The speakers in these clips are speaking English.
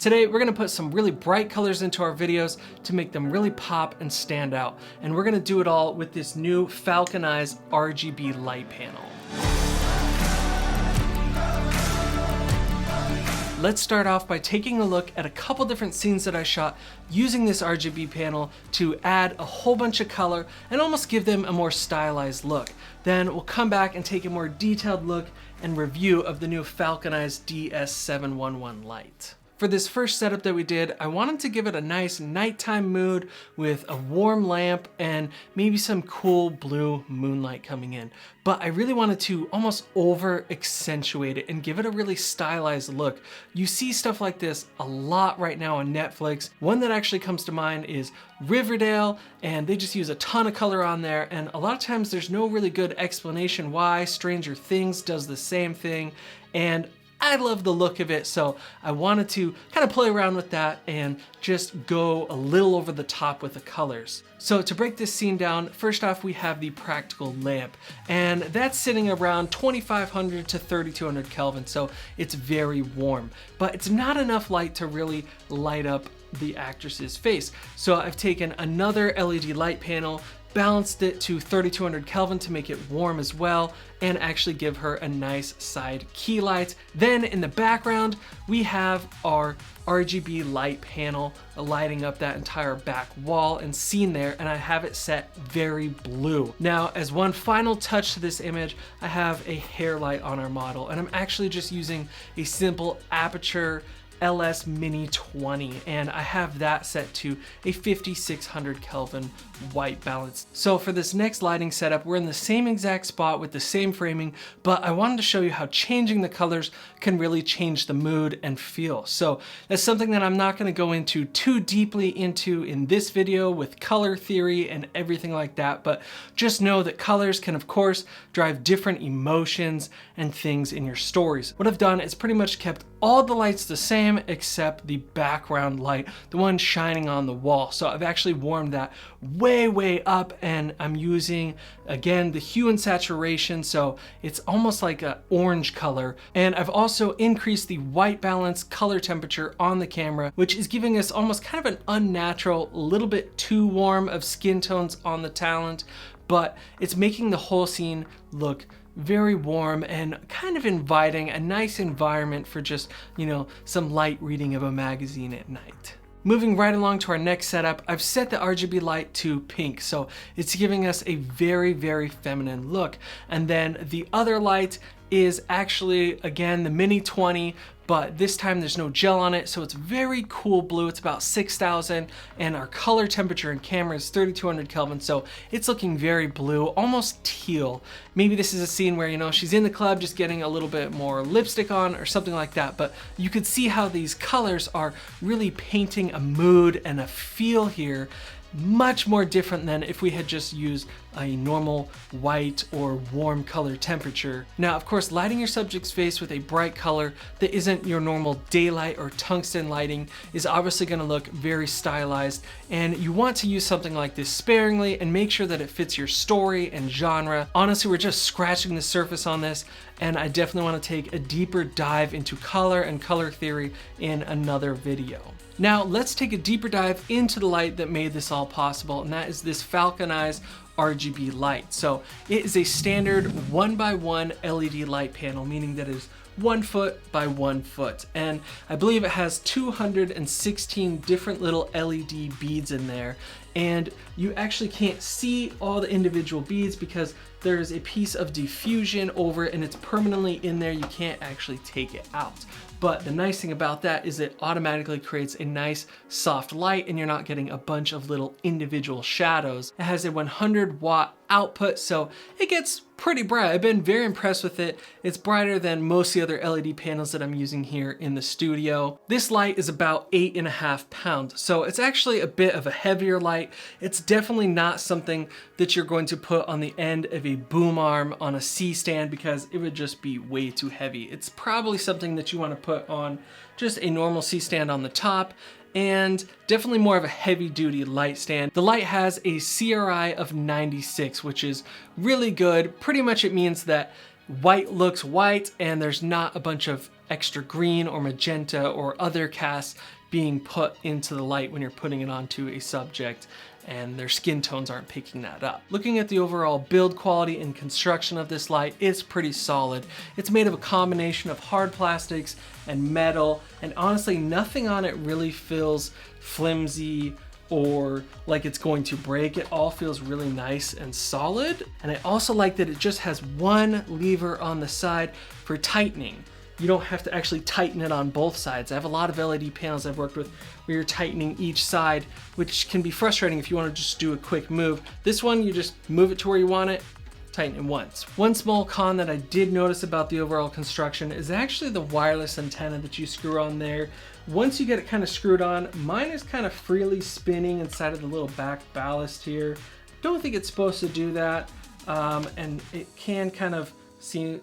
Today, we're gonna put some really bright colors into our videos to make them really pop and stand out. And we're gonna do it all with this new Falconized RGB light panel. Let's start off by taking a look at a couple different scenes that I shot using this RGB panel to add a whole bunch of color and almost give them a more stylized look. Then we'll come back and take a more detailed look and review of the new Falconized D-S711 light. For this first setup that we did, I wanted to give it a nice nighttime mood with a warm lamp and maybe some cool blue moonlight coming in. But I really wanted to almost over accentuate it and give it a really stylized look. You see stuff like this a lot right now on Netflix. One that actually comes to mind is Riverdale, and they just use a ton of color on there, and a lot of times there's no really good explanation why. Stranger Things does the same thing, and I love the look of it, so I wanted to kind of play around with that and just go a little over the top with the colors. So to break this scene down, first off we have the practical lamp, and that's sitting around 2500 to 3200 Kelvin, so it's very warm. But it's not enough light to really light up the actress's face. So I've taken another LED light panel, balanced it to 3200 Kelvin to make it warm as well, and actually give her a nice side key light. Then in the background, we have our RGB light panel lighting up that entire back wall and scene there, and I have it set very blue. Now, as one final touch to this image, I have a hair light on our model, and I'm actually just using a simple aperture LS Mini 20, and I have that set to a 5600 Kelvin white balance. So for this next lighting setup, we're in the same exact spot with the same framing, but I wanted to show you how changing the colors can really change the mood and feel. So that's something that I'm not going to go into too deeply into in this video with color theory and everything like that, but just know that colors can of course drive different emotions and things in your stories. What I've done is pretty much kept all the lights the same except the background light, the one shining on the wall. So I've actually warmed that way up, and I'm using again the hue and saturation, so it's almost like an orange color. And I've also increased the white balance color temperature on the camera, which is giving us almost kind of an unnatural, a little bit too warm of skin tones on the talent, but it's making the whole scene look very warm and kind of inviting, a nice environment for just, you know, some light reading of a magazine at night. Moving right along to our next setup, I've set the RGB light to pink, so it's giving us a very feminine look. And then the other light is actually, again, the Mini 20, but this time there's no gel on it, so it's very cool blue. It's about 6000, and our color temperature in camera is 3200 Kelvin, so it's looking very blue, almost teal. Maybe this is a scene where, you know, she's in the club just getting a little bit more lipstick on or something like that, but you could see how these colors are really painting a mood and a feel here, much more different than if we had just used a normal white or warm color temperature. Now, of course, lighting your subject's face with a bright color that isn't your normal daylight or tungsten lighting is obviously going to look very stylized, and you want to use something like this sparingly and make sure that it fits your story and genre. Honestly, we're just scratching the surface on this, and I definitely want to take a deeper dive into color and color theory in another video. Now let's take a deeper dive into the light that made this all possible, and that is this Falconized RGB light. So it is a standard 1x1 LED light panel, meaning that it is 1 foot by 1 foot, and I believe it has 216 different little LED beads in there, and you actually can't see all the individual beads because there's a piece of diffusion over it and it's permanently in there. You can't actually take it out. But the nice thing about that is it automatically creates a nice soft light, and you're not getting a bunch of little individual shadows. It has a 100 watt output, so it gets pretty bright. I've been very impressed with it. It's brighter than most of the other LED panels that I'm using here in the studio. This light is about 8.5 pounds, so it's actually a bit of a heavier light. It's definitely not something that you're going to put on the end of a boom arm on a C-stand because it would just be way too heavy. It's probably something that you want to put on just a normal C-stand on the top, and definitely more of a heavy duty light stand. The light has a CRI of 96, which is really good. Pretty much it means that white looks white and there's not a bunch of extra green or magenta or other casts being put into the light when you're putting it onto a subject, and their skin tones aren't picking that up. Looking at the overall build quality and construction of this light, it's pretty solid. It's made of a combination of hard plastics and metal, and honestly nothing on it really feels flimsy or like it's going to break. It all feels really nice and solid. And I also like that it just has one lever on the side for tightening. You don't have to actually tighten it on both sides. I have a lot of LED panels I've worked with where you're tightening each side, which can be frustrating if you want to just do a quick move. This one, you just move it to where you want it, tighten it once. One small con that I did notice about the overall construction is actually the wireless antenna that you screw on there. Once you get it kind of screwed on, mine is kind of freely spinning inside of the little back ballast here. Don't think it's supposed to do that, and it can kind of see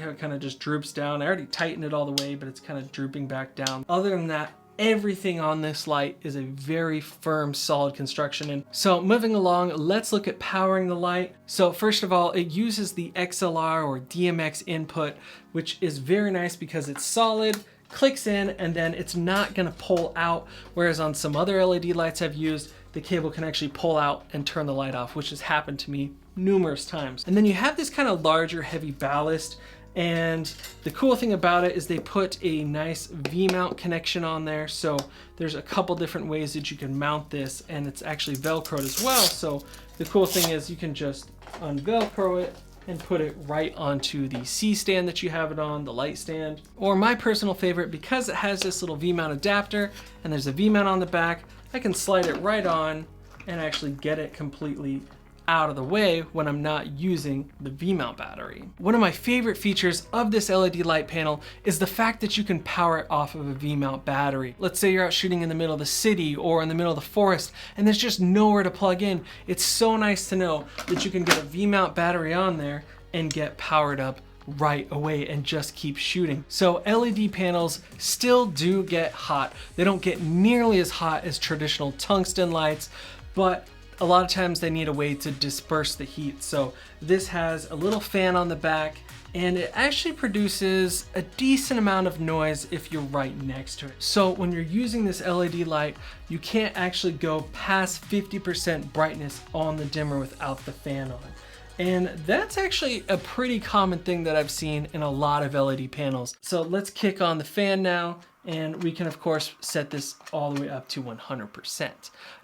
how it kind of just droops down. I already tightened it all the way, but it's kind of drooping back down. Other than that, everything on this light is a very firm, solid construction. And so moving along, let's look at powering the light. So first of all, it uses the XLR or DMX input, which is very nice because it's solid, clicks in, and then it's not gonna pull out. Whereas on some other LED lights I've used, the cable can actually pull out and turn the light off, which has happened to me numerous times. And then you have this kind of larger, heavy ballast. And the cool thing about it is they put a nice V-mount connection on there. So there's a couple different ways that you can mount this, and it's actually Velcroed as well. So the cool thing is you can just un-Velcro it and put it right onto the C-stand that you have it on, the light stand. Or my personal favorite, because it has this little V-mount adapter and there's a V-mount on the back, I can slide it right on and actually get it completely out of the way when I'm not using the V-mount battery. One of my favorite features of this LED light panel is the fact that you can power it off of a V-mount battery. Let's say you're out shooting in the middle of the city or in the middle of the forest and there's just nowhere to plug in. It's so nice to know that you can get a V-mount battery on there and get powered up right away and just keep shooting. So LED panels still do get hot. They don't get nearly as hot as traditional tungsten lights, but a lot of times they need a way to disperse the heat. So this has a little fan on the back, and it actually produces a decent amount of noise if you're right next to it. So when you're using this LED light, you can't actually go past 50% brightness on the dimmer without the fan on. And that's actually a pretty common thing that I've seen in a lot of LED panels. So let's kick on the fan now, and we can of course set this all the way up to 100%.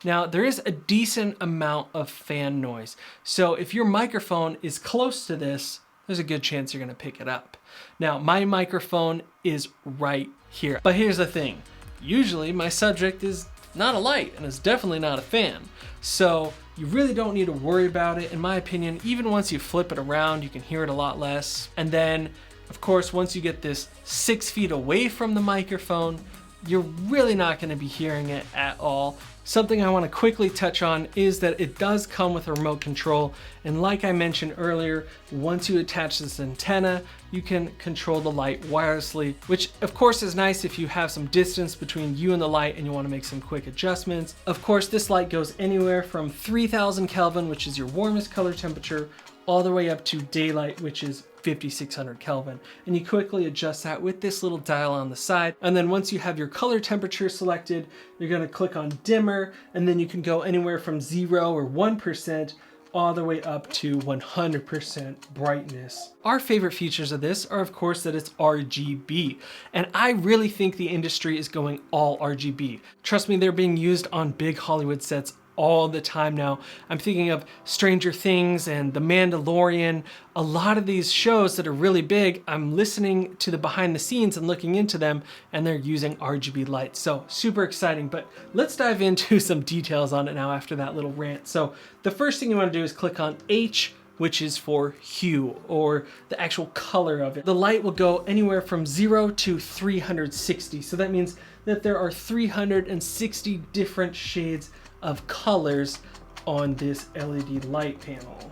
Now there is a decent amount of fan noise. So if your microphone is close to this, there's a good chance you're gonna pick it up. Now my microphone is right here, but here's the thing. Usually my subject is not a light and it's definitely not a fan. So you really don't need to worry about it. In my opinion, even once you flip it around, you can hear it a lot less. And then of course, once you get this 6 feet away from the microphone, you're really not going to be hearing it at all. Something I want to quickly touch on is that it does come with a remote control. And like I mentioned earlier, once you attach this antenna, you can control the light wirelessly, which of course is nice if you have some distance between you and the light and you want to make some quick adjustments. Of course, this light goes anywhere from 3000 Kelvin, which is your warmest color temperature, all the way up to daylight, which is 5600 Kelvin. And you quickly adjust that with this little dial on the side. And then once you have your color temperature selected, you're gonna click on dimmer, and then you can go anywhere from 0 or 1% all the way up to 100% brightness. Our favorite features of this are of course that it's RGB. And I really think the industry is going all RGB. Trust me, they're being used on big Hollywood sets all the time now. I'm thinking of Stranger Things and The Mandalorian. A lot of these shows that are really big, I'm listening to the behind the scenes and looking into them, and they're using RGB lights. So super exciting, but let's dive into some details on it now after that little rant. So the first thing you want to do is click on H, which is for hue, or the actual color of it. The light will go anywhere from 0 to 360. So that means that there are 360 different shades of colors on this LED light panel,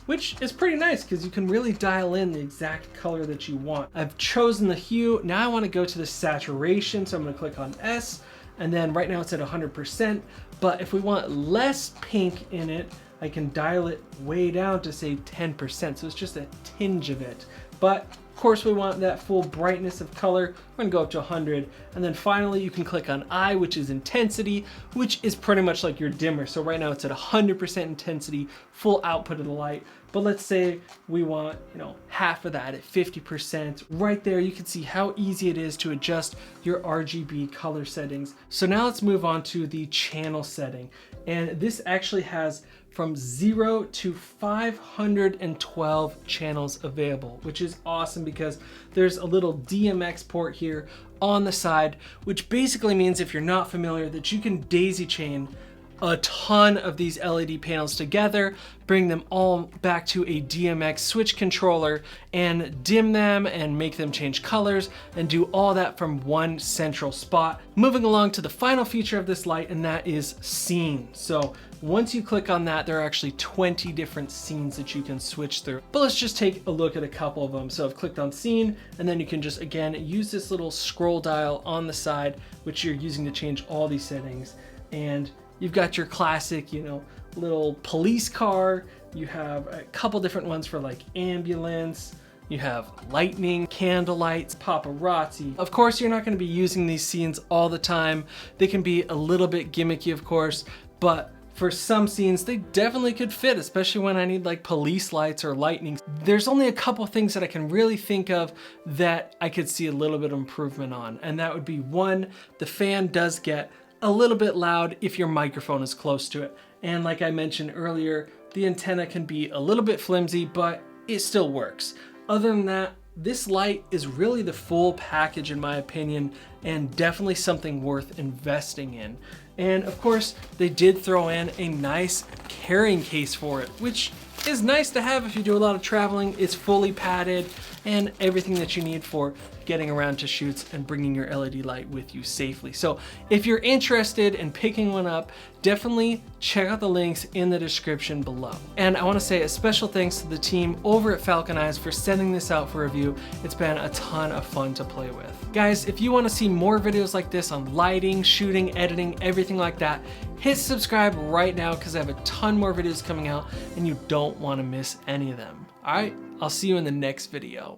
which is pretty nice because you can really dial in the exact color that you want. I've chosen the hue. Now I want to go to the saturation, so I'm going to click on S, and then right now it's at 100%, but if we want less pink in it, I can dial it way down to say 10%, so it's just a tinge of it. But course we want that full brightness of color. We're gonna go up to 100. And then finally you can click on I, which is intensity, which is pretty much like your dimmer. So right now it's at 100% intensity, full output of the light. But let's say we want, half of that at 50%. Right there, you can see how easy it is to adjust your RGB color settings. So now let's move on to the channel setting. And this actually has from 0 to 512 channels available, which is awesome because there's a little DMX port here on the side, which basically means, if you're not familiar, that you can daisy chain a ton of these LED panels together, bring them all back to a DMX switch controller and dim them and make them change colors and do all that from one central spot. Moving along to the final feature of this light, and that is scene. So once you click on that, there are actually 20 different scenes that you can switch through. But let's just take a look at a couple of them. So I've clicked on scene, and then you can just, again, use this little scroll dial on the side, which you're using to change all these settings. And you've got your classic, little police car. You have a couple different ones for like ambulance. You have lightning, candle lights, paparazzi. Of course, you're not going to be using these scenes all the time. They can be a little bit gimmicky, of course, but for some scenes, they definitely could fit, especially when I need like police lights or lightning. There's only a couple things that I can really think of that I could see a little bit of improvement on. And that would be, one, the fan does get a little bit loud if your microphone is close to it. And like I mentioned earlier, the antenna can be a little bit flimsy, but it still works. Other than that, this light is really the full package in my opinion, and definitely something worth investing in. And of course, they did throw in a nice carrying case for it, which is nice to have if you do a lot of traveling. It's fully padded and everything that you need for getting around to shoots and bringing your LED light with you safely. So if you're interested in picking one up, definitely check out the links in the description below. And I want to say a special thanks to the team over at Falcon Eyes for sending this out for review. It's been a ton of fun to play with. Guys, if you want to see more videos like this on lighting, shooting, editing, everything like that, hit subscribe right now because I have a ton more videos coming out and you don't want to miss any of them. All right, I'll see you in the next video.